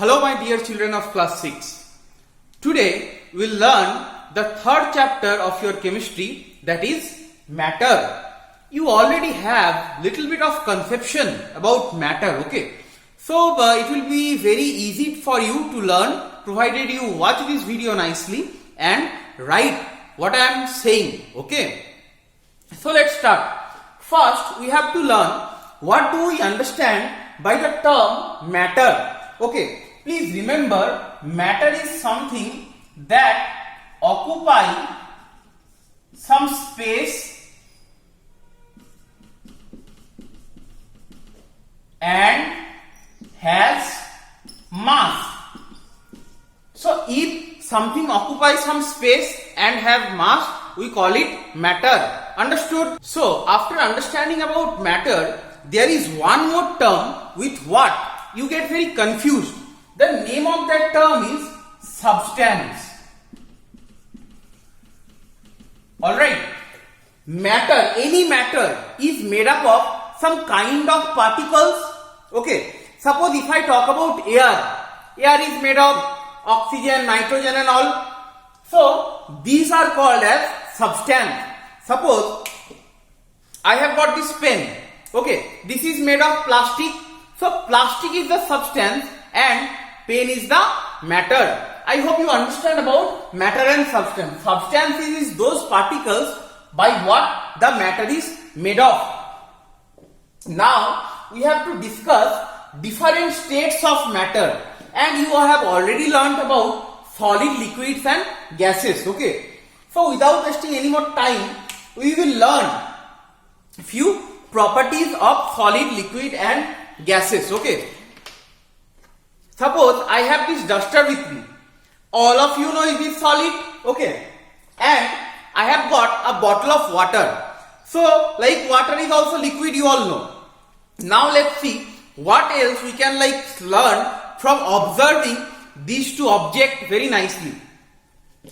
Hello my dear children of class 6. Today we will learn the third chapter of your chemistry, that is matter. You already have little bit of conception about matter, okay? So it will be very easy for you to learn provided you watch this video nicely and write what I am saying, okay? So let's start. First we have to learn what do we understand by the term matter. Okay, please remember matter is something that occupy some space and has mass. So if something occupies some space and have mass, we call it matter. Understood? So after understanding about matter, there is one more term with what you get very confused. The name of that term is substance. Alright. Matter, any matter is made up of some kind of particles. Okay. Suppose if I talk about air is made of oxygen, nitrogen and all. So these are called as substance. Suppose I have got this pen. Okay. This is made of plastic. So plastic is the substance and pen is the matter. I hope you understand about matter and substance. Substance is those particles by what the matter is made of. Now we have to discuss different states of matter, and you have already learnt about solid, liquids and gases. Okay. So without wasting any more time, we will learn few properties of solid, liquid and gases. Okay. Suppose I have this duster with me. All of you know it is solid. Okay. And I have got a bottle of water. So like water is also liquid, you all know. Now let's see what else we can learn from observing these two objects very nicely.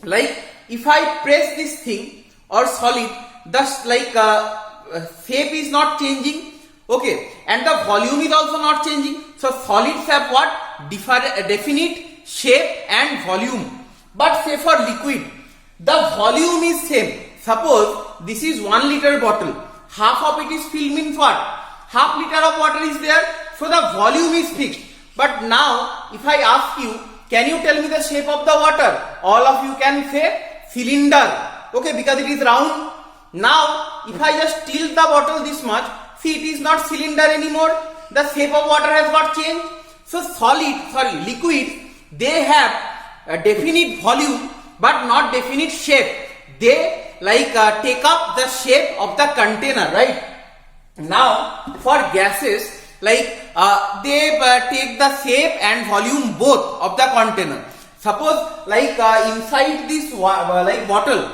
Like if I press this thing or solid, thus shape is not changing. Okay, and the volume is also not changing. So solids have what? Definite shape and volume. But say for liquid, the volume is same. Suppose this is 1 liter bottle. Half of it is filled means what? Half liter of water is there. So the volume is fixed. But now if I ask you, can you tell me the shape of the water? All of you can say cylinder. Okay, because it is round. Now if I just tilt the bottle this much, see it is not cylinder anymore. The shape of water has got changed. So liquid, they have a definite volume but not definite shape. They take up the shape of the container, right? Now for gases, they take the shape and volume both of the container. Suppose inside this bottle,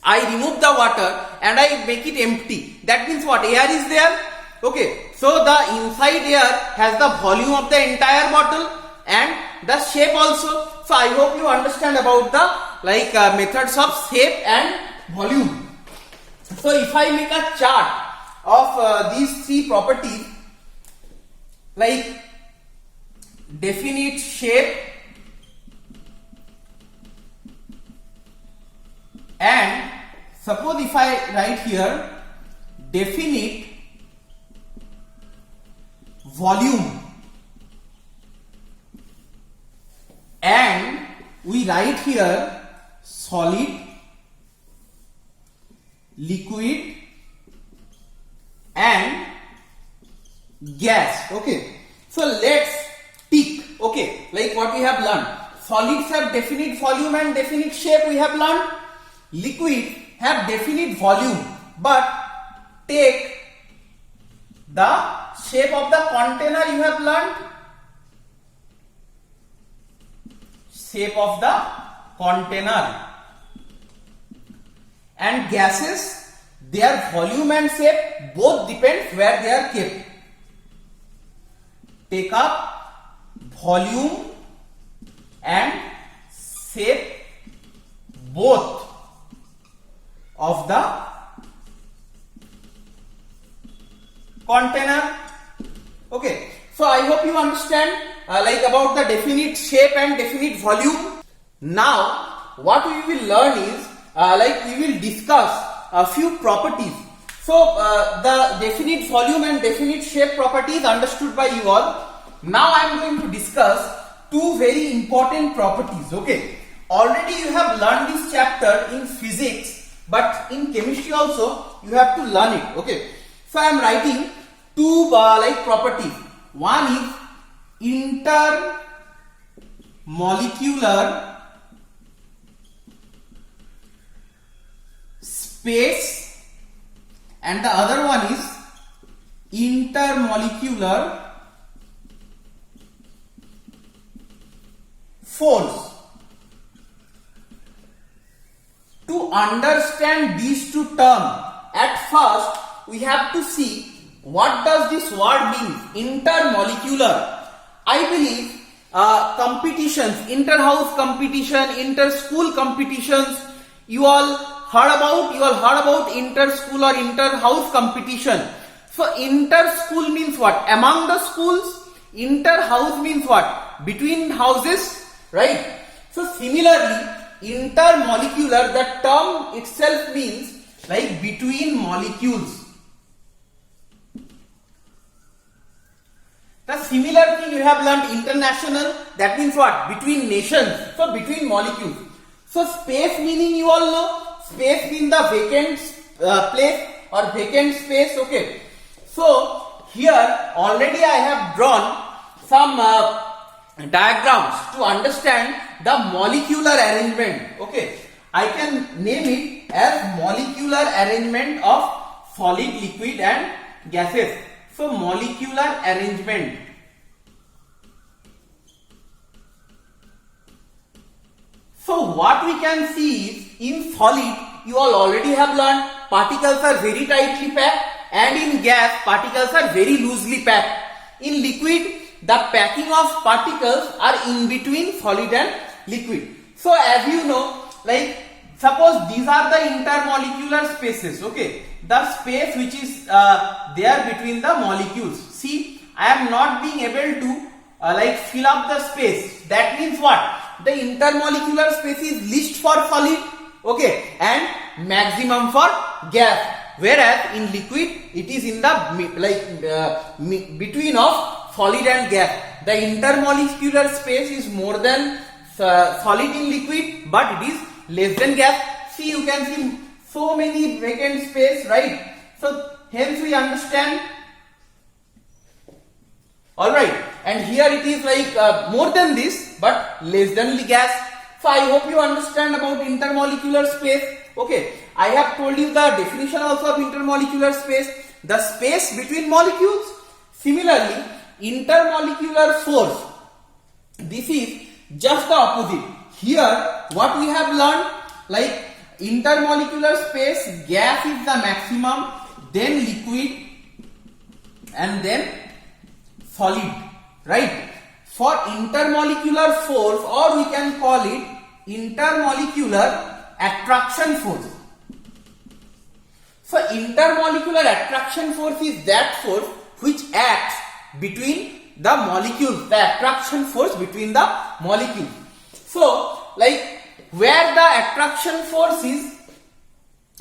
I remove the water and I make it empty. That means what? Air is there. Okay. So the inside air has the volume of the entire bottle and the shape also. So I hope you understand about the methods of shape and volume. So if I make a chart of these three properties, like definite shape and suppose if I write here definite volume and we write here solid, liquid and gas. Okay. So let's tick. Okay. Like what we have learned. Solids have definite volume and definite shape we have learned. Liquid have definite volume but take the shape of the container you have learned. Shape of the container. And gases, their volume and shape both depends where they are kept. Take up volume and shape both of the container. Okay, so I hope you understand like about the definite shape and definite volume. Now, what we will learn is like we will discuss a few properties. So, the definite volume and definite shape properties understood by you all. Now, I am going to discuss two very important properties. Okay, already you have learned this chapter in physics, but in chemistry also you have to learn it. Okay, so I am writing two like properties. One is intermolecular space and the other one is intermolecular force. To understand these two terms, at first we have to see what does this word mean, intermolecular. I believe competitions, inter-house competition, inter-school competitions, you all heard about inter-school or inter-house competition. So inter-school means what? Among the schools. Inter-house means what? Between houses, right? So similarly, intermolecular, the term itself means like between molecules. The similar thing you have learned international, that means what? Between nations. So between molecules. So space meaning you all know. Space means the vacant place or vacant space. Okay. So here already I have drawn some diagrams to understand the molecular arrangement. Okay. I can name it as molecular arrangement of solid, liquid and gases. So molecular arrangement. So what we can see is in solid you all already have learned particles are very tightly packed and in gas particles are very loosely packed. In liquid the packing of particles are in between solid and liquid. So as you know, like suppose these are the intermolecular spaces. Okay, the space which is there between the molecules. See, I am not being able to like fill up the space. That means what? The intermolecular space is least for solid, okay, and maximum for gas. Whereas in liquid, it is in the between of solid and gas. The intermolecular space is more than solid in liquid, but it is less than gas. See, you can see so many vacant space, right? So hence we understand. Alright, and here it is like more than this, but less than the gas. So I hope you understand about intermolecular space. Okay, I have told you the definition also of intermolecular space, the space between molecules. Similarly, intermolecular force, this is just the opposite. Here, what we have learned, like intermolecular space, gas is the maximum, then liquid, and then solid, right? For intermolecular force, or we can call it intermolecular attraction force. So intermolecular attraction force is that force which acts between the molecules, the attraction force between the molecules. So like where the attraction force is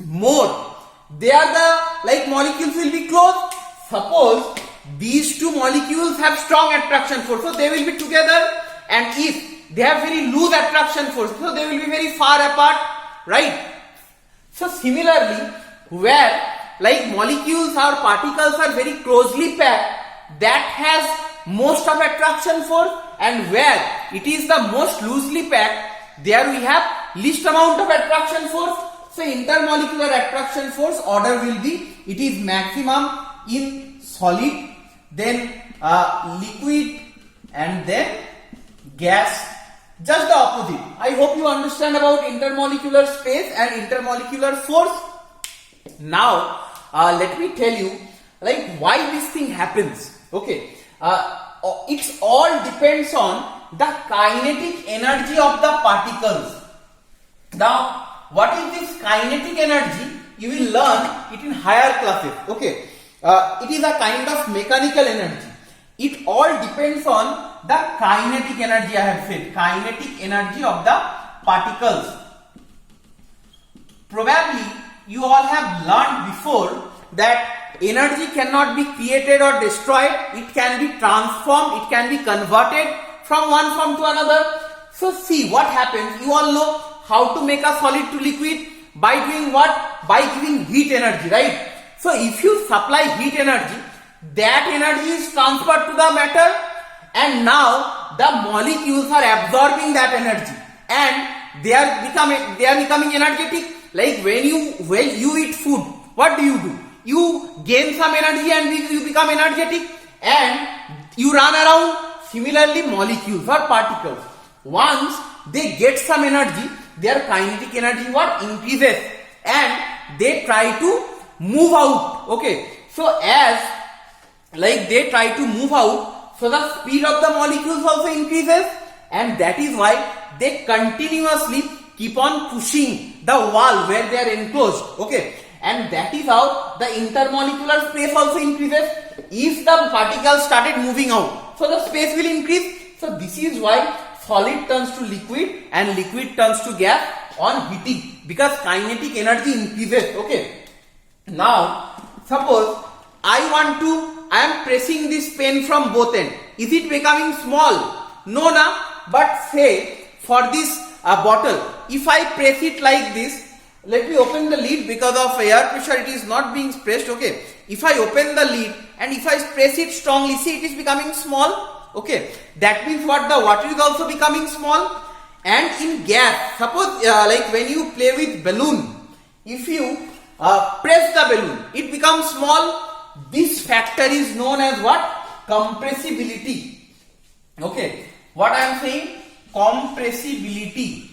more, there the like molecules will be close. Suppose these two molecules have strong attraction force, so they will be together, and if they have very loose attraction force, so they will be very far apart, right? So similarly, where like molecules or particles are very closely packed, that has most of attraction force, and where it is the most loosely packed, there we have least amount of attraction force. So intermolecular attraction force order will be, it is maximum in solid, then liquid, and then gas. Just the opposite. I hope you understand about intermolecular space and intermolecular force. Now let me tell you like why this thing happens. Okay, it's all depends on the kinetic energy of the particles. Now what is this kinetic energy? You will learn it in higher classes. Okay, it is a kind of mechanical energy. It all depends on the kinetic energy. I have said kinetic energy of the particles. Probably you all have learned before that energy cannot be created or destroyed. It can be transformed, it can be converted from one form to another. So see what happens. You all know how to make a solid to liquid by doing what? By giving heat energy, right? So if you supply heat energy, that energy is transferred to the matter, and now the molecules are absorbing that energy and they are becoming energetic. Like when you eat food, what do? You gain some energy and you become energetic and you run around. Similarly, molecules or particles, once they get some energy, their kinetic energy what? Increases and they try to move out. Okay, so as like they try to move out, so the speed of the molecules also increases, and that is why they continuously keep on pushing the wall where they are enclosed. Okay, and that is how the intermolecular space also increases if the particles started moving out, so the space will increase. So this is why solid turns to liquid and liquid turns to gas on heating, because kinetic energy increases. Okay, now suppose I am pressing this pen from both ends. Is it becoming small? No, na. But say for this bottle, if I press it like this, let me open the lid. Because of air pressure it is not being pressed. Okay, if I open the lid and if I press it strongly, see, it is becoming small. Okay, that means what? The water is also becoming small. And in gas, suppose like when you play with balloon, if you press the balloon, it becomes small. This factor is known as what? Compressibility. Okay, what I am saying? Compressibility.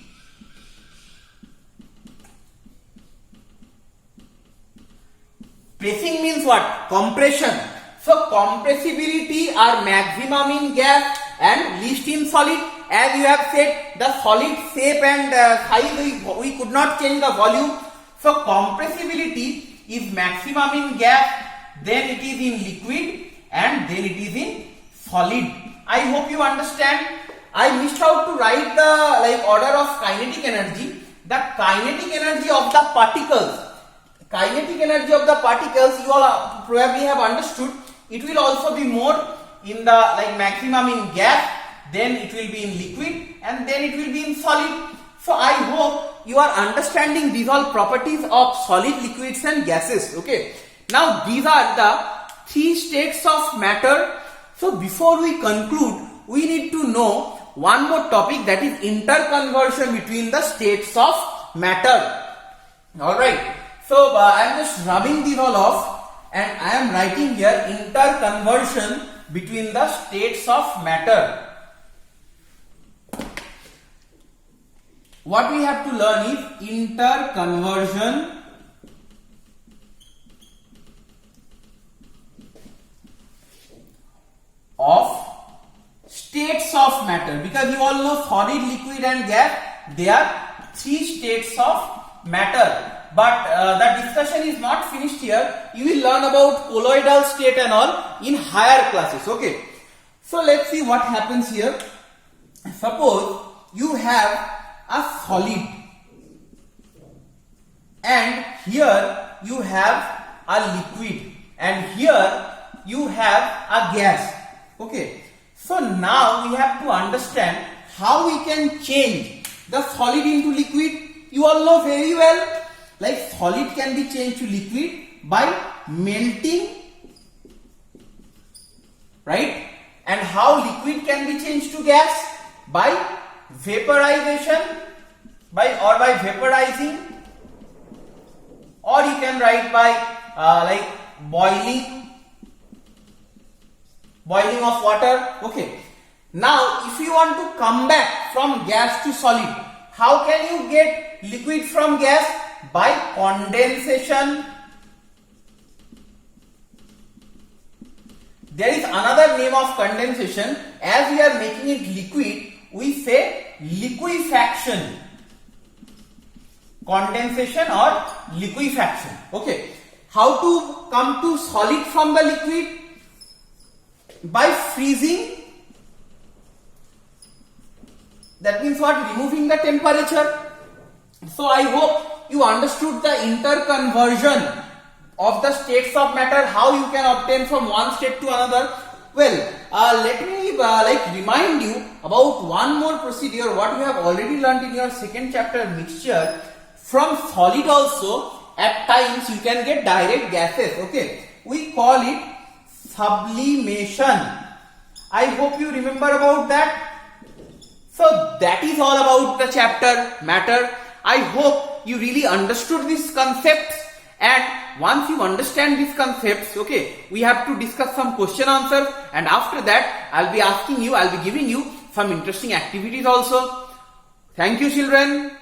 Pressing means what? Compression. So compressibility are maximum in gas and least in solid. As you have said, the solid shape and size we could not change the volume. So compressibility is maximum in gas, then it is in liquid, and then it is in solid. I hope you understand. I missed out to write the order of kinetic energy. The kinetic energy of the particles. Kinetic energy of the particles you all probably have understood. It will also be more in the maximum in gas, then it will be in liquid, and then it will be in solid. So I hope you are understanding these all properties of solid, liquids and gases. Okay. Now these are the three states of matter. So before we conclude, we need to know one more topic, that is interconversion between the states of matter. Alright. So I am just rubbing these all off and I am writing here interconversion between the states of matter. What we have to learn is interconversion of states of matter, because you all know solid, liquid and gas, they are three states of matter. But the discussion is not finished here. You will learn about colloidal state and all in higher classes. Okay, so let's see what happens here. Suppose you have a solid and here you have a liquid and here you have a gas. Okay, so now we have to understand how we can change the solid into liquid. You all know very well, like solid can be changed to liquid by melting, right? And how liquid can be changed to gas? By vaporization, by vaporizing, or you can write by boiling of water. Okay, now if you want to come back from gas to solid, how can you get liquid from gas? By condensation. There is another name of condensation. As we are making it liquid, we say liquefaction. Condensation or liquefaction. Okay. How to come to solid from the liquid? By freezing That means what? Removing the temperature. So I hope you understood the interconversion of the states of matter, how you can obtain from one state to another. Well, let me remind you about one more procedure what you have already learned in your second chapter, mixture. From solid also at times you can get direct gases. Okay, we call it sublimation. I hope you remember about that. So that is all about the chapter matter. I hope you really understood these concepts, and once you understand these concepts, okay, we have to discuss some question answers, and after that I'll be giving you some interesting activities also. Thank you, children.